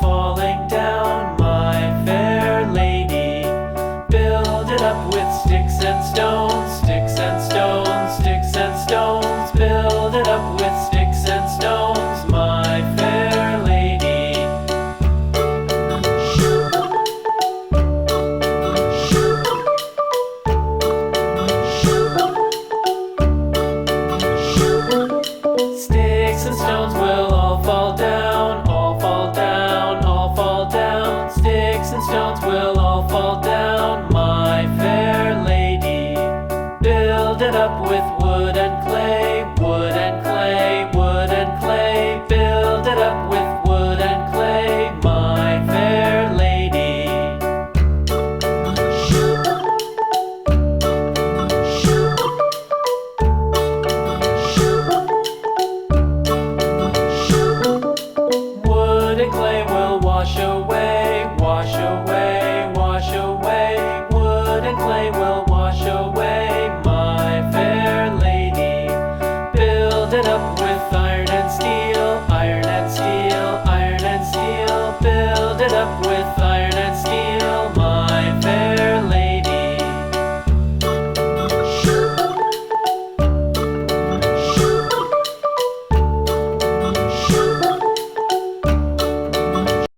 falling down, my fair lady. Build it up with sticks and stones, sticks and stones, sticks and stones. Build it up with sticks and stones, my fair lady. Sticks and stones will all fall down, all fall down, all fall down. Sticks and stones will